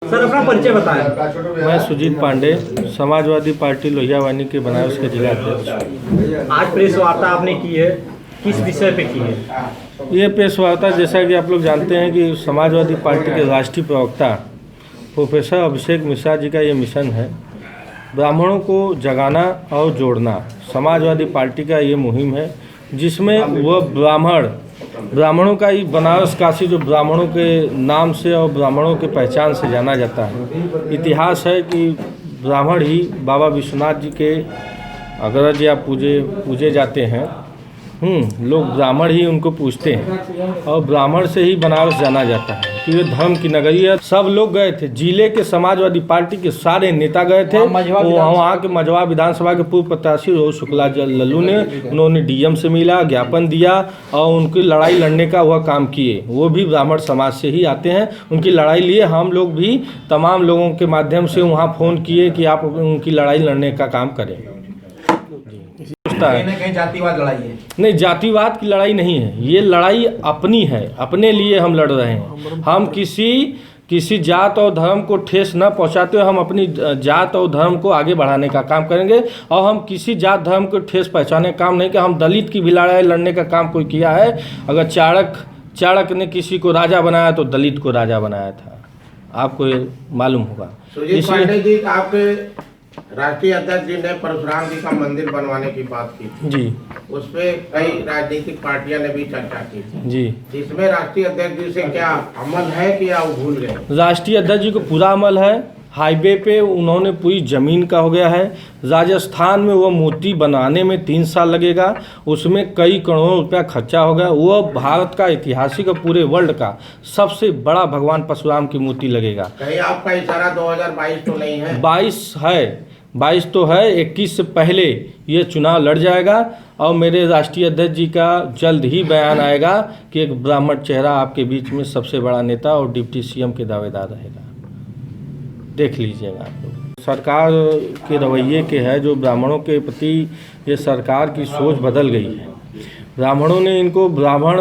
Sir अपना परिचय बताएं। मैं सुजीत पांडे, समाजवादी पार्टी लोहियावानी के बनारस के जिला अध्यक्ष। आज प्रेस वार्ता आपने की है, किस विषय पे की है? ये प्रेस वार्ता जैसा कि आप लोग जानते हैं कि समाजवादी पार्टी के राष्ट्रीय प्रवक्ता प्रोफेसर अभिषेक मिश्रा जी का ये मिशन है, ब्राह्मणों को जगाना और जोड़ना। समाजवादी पार्टी का ये मुहिम है जिसमें वह ब्राह्मणों का ही बनारस काशी जो ब्राह्मणों के नाम से और ब्राह्मणों के पहचान से जाना जाता है। इतिहास है कि ब्राह्मण ही बाबा विश्वनाथ जी के अग्रज या पूजे जाते हैं। लोग ब्राह्मण ही उनको पूजते हैं और ब्राह्मण से ही बनारस जाना जाता है कि ये धर्म की नगरी है। सब लोग गए थे, जिले के समाजवादी पार्टी के सारे नेता गए थे। वहाँ के मझवा विधानसभा के पूर्व प्रत्याशी रोहित शुक्ला लल्लू ने उन्होंने डीएम से मिला, ज्ञापन दिया और उनकी लड़ाई लड़ने का वह काम किए। वो भी ब्राह्मण समाज से ही आते हैं। उनकी लड़ाई लिए हम लोग भी तमाम लोगों के माध्यम से वहाँ फ़ोन किए कि आप उनकी लड़ाई लड़ने का काम करें। कहीं जातिवाद लड़ाई है? नहीं, जातिवाद की लड़ाई नहीं है, ये लड़ाई अपनी है, अपने लिए हम लड़ रहे हैं। हम किसी जात और धर्म को ठेस न पहुंचाते हुए हम अपनी जात और धर्म को आगे बढ़ाने का काम करेंगे। और हम किसी जात धर्म को ठेस पहुंचाने का काम नहीं कि हम दलित की भी लड़ाई लड़ने का काम कोई किया है। अगर चाणक्य ने किसी को राजा बनाया तो दलित को राजा बनाया था, आपको ये मालूम होगा। इसलिए आपके राष्ट्रीय अध्यक्ष जी ने परशुराम जी का मंदिर बनवाने की बात की थी जी, उस पे कई राजनीतिक पार्टियां ने भी चर्चा की थी जी। जिसमें राष्ट्रीय अध्यक्ष जी से क्या अमल है कि या वो भूल गए? राष्ट्रीय अध्यक्ष जी को पूरा अमल है। हाईवे पे उन्होंने पूरी ज़मीन का हो गया है। राजस्थान में वो मूर्ति बनाने में 3 साल लगेगा, उसमें कई करोड़ रुपया खर्चा हो गया। वो भारत का ऐतिहासिक और पूरे वर्ल्ड का सबसे बड़ा भगवान परशुराम की मूर्ति लगेगा। कहीं आपका इशारा 2022 तो नहीं है? 22 तो है। 21 से पहले ये चुनाव लड़ जाएगा और मेरे राष्ट्रीय अध्यक्ष जी का जल्द ही बयान आएगा कि एक ब्राह्मण चेहरा आपके बीच में सबसे बड़ा नेता और डिप्टी सीएम के दावेदार रहेगा। देख लीजिएगा आप लोग। सरकार के रवैये के है जो ब्राह्मणों के प्रति ये सरकार की सोच बदल गई है। ब्राह्मणों ने इनको ब्राह्मण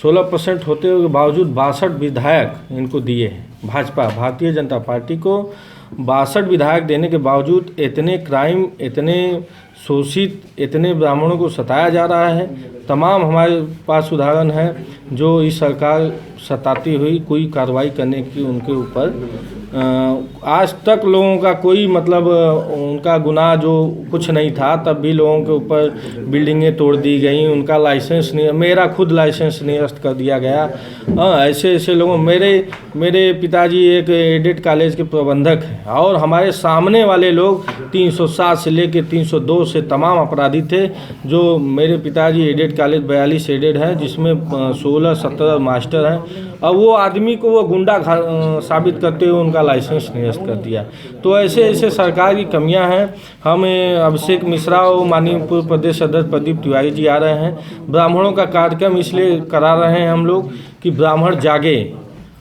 16% होते हुए बावजूद 62 विधायक इनको दिए हैं। भाजपा भारतीय जनता पार्टी को 62 विधायक देने के बावजूद इतने क्राइम, इतने शोषित, इतने ब्राह्मणों को सताया जा रहा है। तमाम हमारे पास उदाहरण है जो इस सरकार सताती हुई कोई कार्रवाई करने की उनके ऊपर आज तक लोगों का कोई मतलब उनका गुनाह जो कुछ नहीं था, तब भी लोगों के ऊपर बिल्डिंगें तोड़ दी गई, उनका लाइसेंस नहीं, मेरा खुद लाइसेंस निरस्त कर दिया गया। ऐसे लोगों मेरे पिताजी एक एडेड कॉलेज के प्रबंधक हैं और हमारे सामने वाले लोग 307 से लेकर 302 से तमाम अपराधी थे। जो मेरे पिताजी एडेड कॉलेज 42 एडेड है जिसमें 16-17 मास्टर हैं। अब वो आदमी को वो गुंडा साबित करते हुए उनका लाइसेंस निरस्त कर दिया। तो ऐसे सरकार की कमियां हैं। हमें अभिषेक मिश्रा और माननीय पूर्व प्रदेश अध्यक्ष प्रदीप तिवारी जी आ रहे हैं। ब्राह्मणों का कार्यक्रम इसलिए करा रहे हैं हम लोग कि ब्राह्मण जागे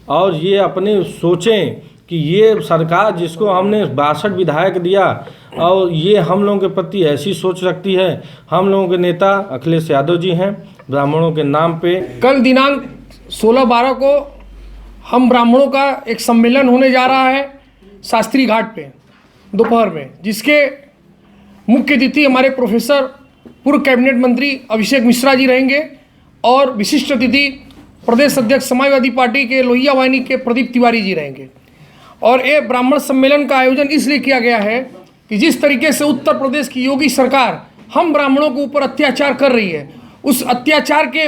और ये अपने सोचें कि ये सरकार जिसको हमने 62 विधायक दिया और ये हम लोगों के प्रति ऐसी सोच रखती है। हम लोगों के नेता अखिलेश यादव जी हैं। ब्राह्मणों के नाम पे कल दिनांक 16/12 को हम ब्राह्मणों का एक सम्मेलन होने जा रहा है शास्त्री घाट पे दोपहर में, जिसके मुख्य अतिथि हमारे प्रोफेसर पूर्व कैबिनेट मंत्री अभिषेक मिश्रा जी रहेंगे और विशिष्ट अतिथि प्रदेश अध्यक्ष समाजवादी पार्टी के लोहियावानी के प्रदीप तिवारी जी रहेंगे। और ये ब्राह्मण सम्मेलन का आयोजन इसलिए किया गया है कि जिस तरीके से उत्तर प्रदेश की योगी सरकार हम ब्राह्मणों के ऊपर अत्याचार कर रही है, उस अत्याचार के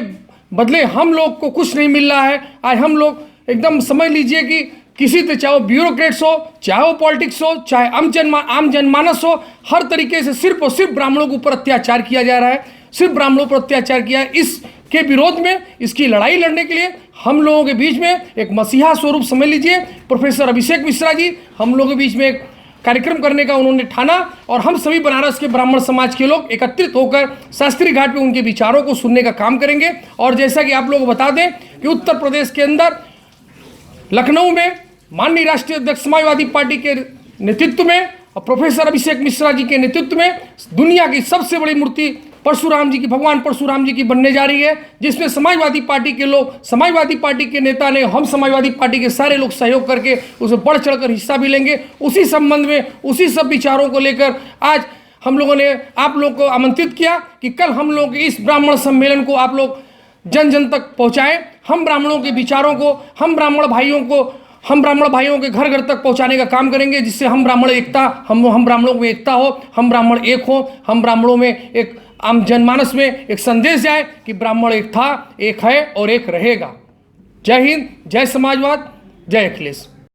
बदले हम लोग को कुछ नहीं मिल रहा है। आज हम लोग एकदम समझ लीजिए कि किसी से, चाहे वो ब्यूरोक्रेट्स हो, चाहे वो पॉलिटिक्स हो, चाहे आम जनमानस हो, हर तरीके से सिर्फ और सिर्फ ब्राह्मणों के ऊपर अत्याचार किया जा रहा है। सिर्फ ब्राह्मणों पर अत्याचार किया है। इसके विरोध में, इसकी लड़ाई लड़ने के लिए हम लोगों के बीच में एक मसीहा स्वरूप समझ लीजिए प्रोफेसर अभिषेक मिश्रा जी हम लोगों के बीच में एक कार्यक्रम करने का उन्होंने ठाना और हम सभी बनारस के ब्राह्मण समाज के लोग एकत्रित होकर शास्त्री घाट पे उनके विचारों को सुनने का काम करेंगे। और जैसा कि आप लोग को बता दें कि उत्तर प्रदेश के अंदर लखनऊ में माननीय राष्ट्रीय अध्यक्ष समाजवादी पार्टी के नेतृत्व में और प्रोफेसर अभिषेक मिश्रा जी के नेतृत्व में दुनिया की सबसे बड़ी मूर्ति परशुराम जी की, भगवान परशुराम जी की बनने जा रही है, जिसमें समाजवादी पार्टी के लोग, समाजवादी पार्टी के नेता ने, हम समाजवादी पार्टी के सारे लोग सहयोग करके उसमें बढ़ चढ़कर हिस्सा भी लेंगे। उसी संबंध में, उसी सब विचारों को लेकर आज हम लोगों ने आप लोग को आमंत्रित किया कि कल हम लोग इस ब्राह्मण सम्मेलन को आप लोग जन जन तक पहुंचाएं। हम ब्राह्मणों के विचारों को, हम ब्राह्मण भाइयों के घर घर तक पहुंचाने का काम करेंगे, जिससे हम ब्राह्मण एकता, हम ब्राह्मणों में एकता हो, हम ब्राह्मण एक हो, हम ब्राह्मणों में एक आम जनमानस में एक संदेश जाए कि ब्राह्मण एक था, एक है और एक रहेगा। जय हिंद, जय समाजवाद, जय अखिलेश।